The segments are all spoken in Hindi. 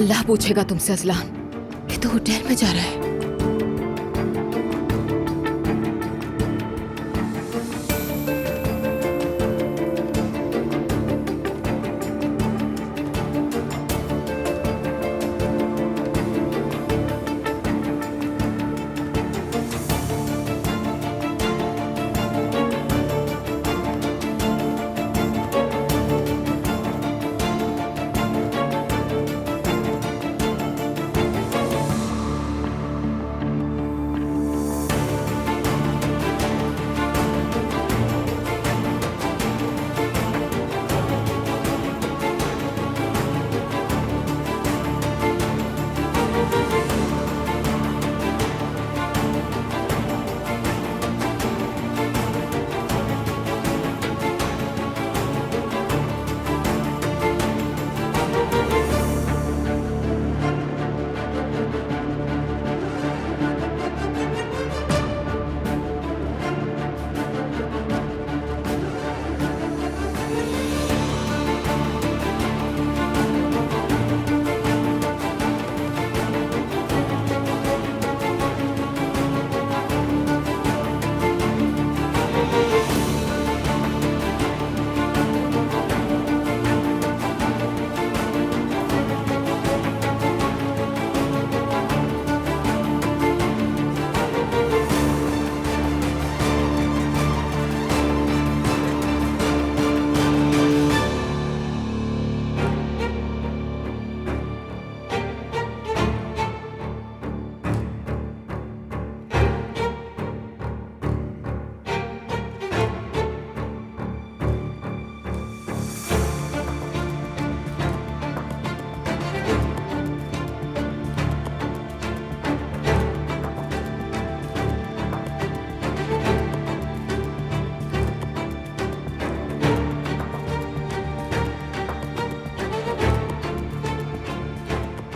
अल्लाह पूछेगा तुमसे अजलान कि तू होटल में जा रहा है।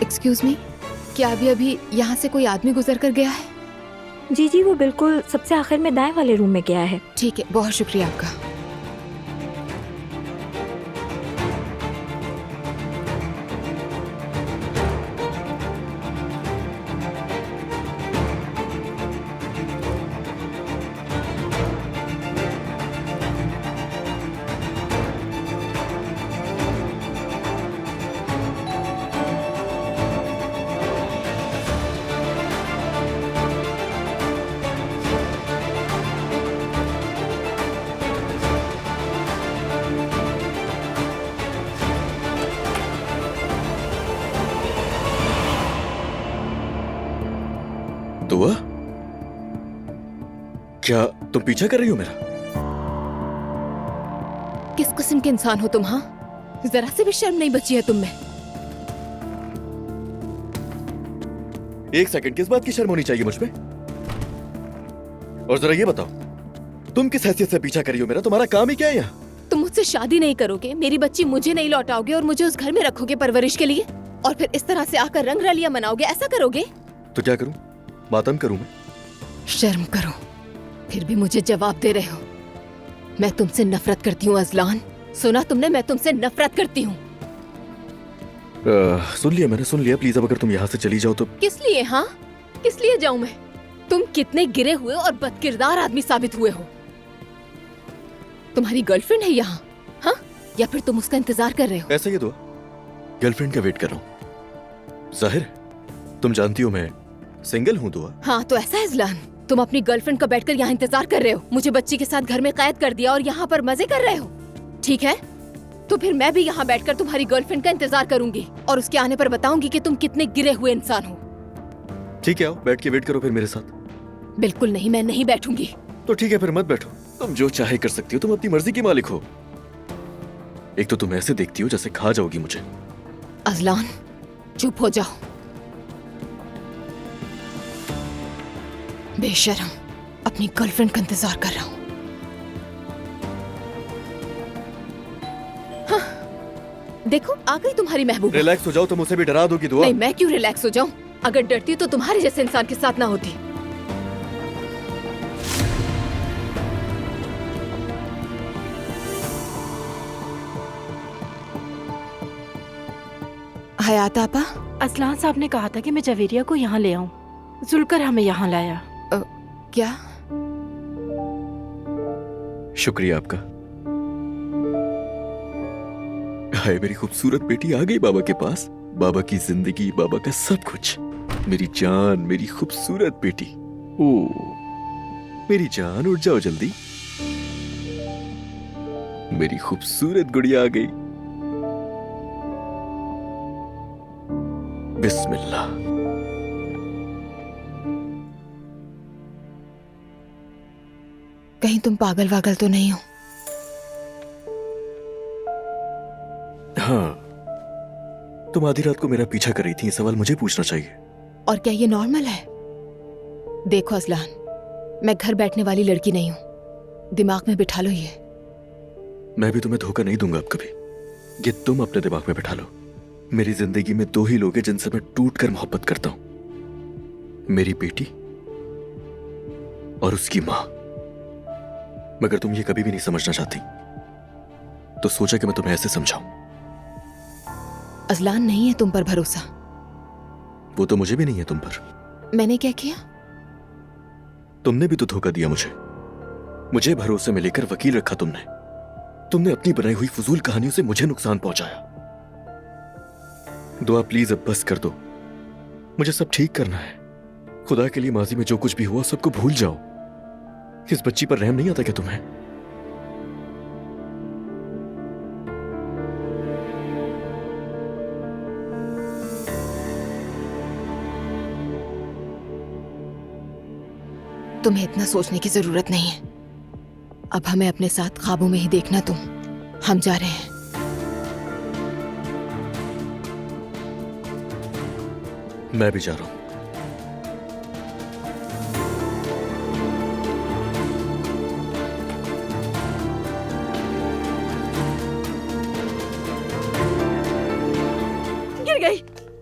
एक्सक्यूज मी, क्या अभी अभी यहाँ से कोई आदमी गुजर कर गया है? जी जी, वो बिल्कुल सबसे आखिर में दाएं वाले रूम में गया है। ठीक है, बहुत शुक्रिया आपका। दुआ, क्या तुम पीछा कर रही हो मेरा? किस किस्म के इंसान हो तुम? हाँ, जरा से भी शर्म नहीं बची है तुम में। एक सेकंड, किस बात की शर्म होनी चाहिए मुझ पे? और जरा ये बताओ, तुम किस हैसियत से पीछा कर रही हो मेरा? तुम्हारा काम ही क्या है यहाँ? तुम मुझसे शादी नहीं करोगे, मेरी बच्ची मुझे नहीं लौटाओगे और मुझे उस घर में रखोगे परवरिश के लिए, और फिर इस तरह से आकर रंग रलियां मनाओगे, ऐसा करोगे? तो क्या करूं? मातम करूं मैं? शर्म करो, फिर भी मुझे जवाब दे रहे हो। मैं तुमसे नफरत करती हूँ अजलान, सुना तुमने? मैं तुमसे नफरत करती हूँ। सुन लिया मैंने, सुन लिया। प्लीज अब अगर तुम यहाँ से चली जाओ तो। किस लिए? हाँ, किस लिए जाऊं मैं? तुम कितने गिरे हुए और बदकिरदार आदमी साबित हुए हो। तुम्हारी गर्लफ्रेंड है यहाँ, हाँ? या फिर तुम उसका इंतजार कर रहे हो? ऐसा ही दुआ, गर्लफ्रेंड का वेट कर रहा हूँ। जाहिर, तुम जानती हो मैं सिंगल हूँ दुआ। हाँ, तो ऐसा है ज़लान, तुम अपनी गर्लफ्रेंड का बैठकर यहाँ इंतजार कर रहे हो, मुझे बच्ची के साथ घर में कैद कर दिया और यहाँ पर मजे कर रहे हो। ठीक है, तो फिर मैं भी यहाँ बैठकर तुम्हारी गर्लफ्रेंड का इंतजार करूंगी और उसके आने पर बताऊंगी कि तुम कितने गिरे हुए इंसान हो। ठीक है, आओ बैठ के वेट करो फिर मेरे साथ। बिल्कुल नहीं, मैं नहीं बैठूंगी। तो ठीक है, फिर मत बैठो। तुम जो चाहे कर सकती हो, तुम अपनी मर्जी की मालिक हो। एक तो तुम ऐसे देखती हो जैसे खा जाओगी मुझे। अजलान, चुप हो जाओ। बेशरम, अपनी गर्लफ्रेंड का इंतजार कर रहा हूँ। हाँ, देखो आ गई तुम्हारी महबूबा। रिलैक्स हो जाओ, तुम उसे भी डरा दोगी दुआ। नहीं, मैं क्यों रिलैक्स हो जाऊं? अगर डरती तो तुम्हारे जैसे इंसान के साथ ना होती। हयात आपा, असलान साहब ने कहा था कि मैं जवेरिया को यहाँ ले आऊं। जुलकर हमें यहाँ लाया। क्या? शुक्रिया आपका। हाय मेरी खूबसूरत बेटी आ गई बाबा के पास। बाबा की जिंदगी, बाबा का सब कुछ। मेरी जान, मेरी खूबसूरत बेटी। ओ मेरी जान, उठ जाओ जल्दी। मेरी खूबसूरत गुड़िया आ गई। बिस्मिल्लाह। कहीं तुम पागल वागल तो नहीं हो? हाँ, तुम आधी रात को मेरा पीछा कर रही थी, ये सवाल मुझे पूछना चाहिए। और क्या ये नॉर्मल है? देखो असलान, मैं घर बैठने वाली लड़की नहीं हूं, दिमाग में बिठा लो ये। मैं भी तुम्हें धोखा नहीं दूंगा अब कभी। ये तुम अपने दिमाग में बिठा लो। मेरी जिंदगी में दो ही लोग हैं जिनसे मैं टूट कर मोहब्बत करता हूं, मेरी बेटी और उसकी मां। मगर तुम ये कभी भी नहीं समझना चाहती, तो सोचा कि मैं तुम्हें ऐसे समझाऊं। असलान, नहीं है तुम पर भरोसा। वो तो मुझे भी नहीं है तुम पर। मैंने क्या किया? तुमने भी तो धोखा दिया मुझे। मुझे भरोसे में लेकर वकील रखा तुमने। तुमने अपनी बनाई हुई फजूल कहानियों से मुझे नुकसान पहुंचाया। दुआ प्लीज अब बस कर दो। मुझे सब ठीक करना है। खुदा के लिए माजी में जो कुछ भी हुआ सबको भूल जाओ। इस बच्ची पर रहम नहीं आता क्या तुम्हें? तुम्हें इतना सोचने की जरूरत नहीं है। अब हमें अपने साथ ख्वाबों में ही देखना तुम। हम जा रहे हैं। मैं भी जा रहा हूं। गिर गई,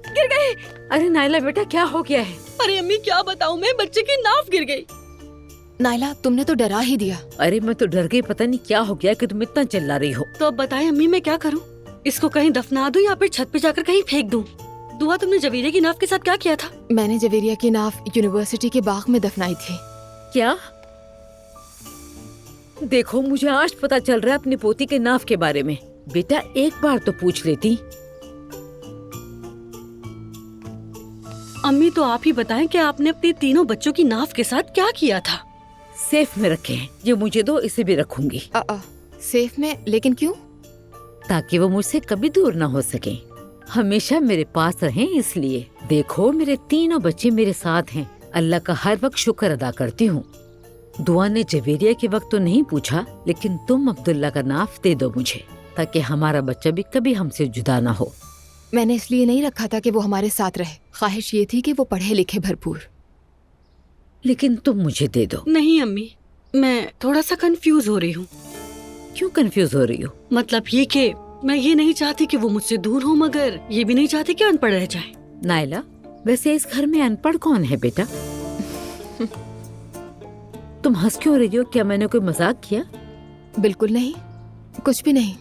गिर गई। अरे नाइला बेटा, क्या हो गया है? अरे अम्मी क्या बताऊं मैं, बच्चे की नाव गिर गई। नाइला, तुमने तो डरा ही दिया। अरे मैं तो डर गई, पता नहीं क्या हो गया कि तुम इतना चिल्ला रही हो। तो अब बताएं अम्मी, मैं क्या करूं? इसको कहीं दफना दूं या फिर छत पे जाकर कहीं फेंक दूं? दुआ, तुमने जवेरिया की नाव के साथ क्या किया था? मैंने जवेरिया की नाव यूनिवर्सिटी के बाग में दफनाई थी। क्या? देखो, मुझे आज पता चल रहा है अपनी पोती के नाव के बारे में। बेटा एक बार तो पूछ लेती। अम्मी तो आप ही बताएं कि आपने अपने तीनों बच्चों की नाव के साथ क्या किया था? सेफ में रखे हैं। ये मुझे दो, इसे भी रखूंगी। सेफ में? लेकिन क्यों? ताकि वो मुझसे कभी दूर ना हो सके, हमेशा मेरे पास रहें इसलिए। देखो, मेरे तीनों बच्चे मेरे साथ हैं। अल्लाह का हर वक्त शुक्र अदा करती हूँ। दुआ ने जवेरिया के वक्त तो नहीं पूछा, लेकिन तुम अब्दुल्ला का नाफ दे दो मुझे, ताकि हमारा बच्चा भी कभी हमसे जुदा ना हो। मैंने इसलिए नहीं रखा था कि वो हमारे साथ रहे। ख्वाहिश ये थी कि वो पढ़े लिखे भरपूर। लेकिन तुम मुझे दे दो। नहीं अम्मी, मैं थोड़ा सा कंफ्यूज हो रही हूँ। क्यों कंफ्यूज हो रही हो? मतलब ये कि मैं ये नहीं चाहती कि वो मुझसे दूर हो, मगर ये भी नहीं चाहती कि अनपढ़ रह जाए। नाइला, वैसे इस घर में अनपढ़ कौन है बेटा? तुम हंस क्यों रही हो? क्या मैंने कोई मजाक किया? बिल्कुल नहीं, कुछ भी नहीं।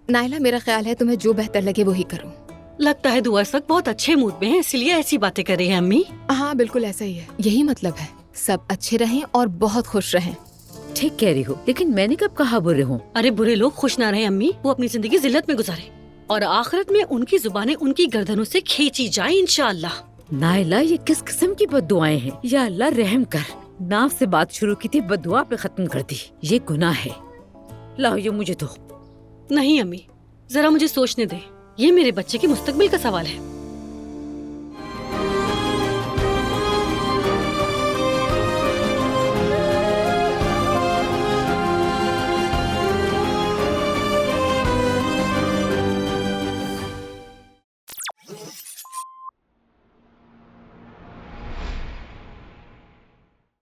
नाइला, मेरा ख्याल है तुम्हें जो बेहतर लगे वही करो। लगता है दुआ इस वक्त बहुत अच्छे मूड में है, इसलिए ऐसी बातें कर रही है अम्मी। हाँ बिल्कुल ऐसा ही है। यही मतलब है, सब अच्छे रहें और बहुत खुश रहें। ठीक कह रही हो, लेकिन मैंने कब कहा बुरे हूँ? अरे बुरे लोग खुश ना रहे अम्मी, वो अपनी जिंदगी जिल्लत में गुजारे और आखिरत में उनकी जुबानें उनकी गर्दनों से खींची जाए इंशाअल्लाह। नाइला, ये किस किस्म की बद्दुआएं हैं? या अल्लाह रहम कर। नाव से बात शुरू की थी, बद्दुआ पे खत्म कर दी। ये गुनाह है। लाओ ये मुझे दो। नहीं अम्मी, जरा मुझे सोचने दे। ये मेरे बच्चे के मुस्तकबिल का सवाल है।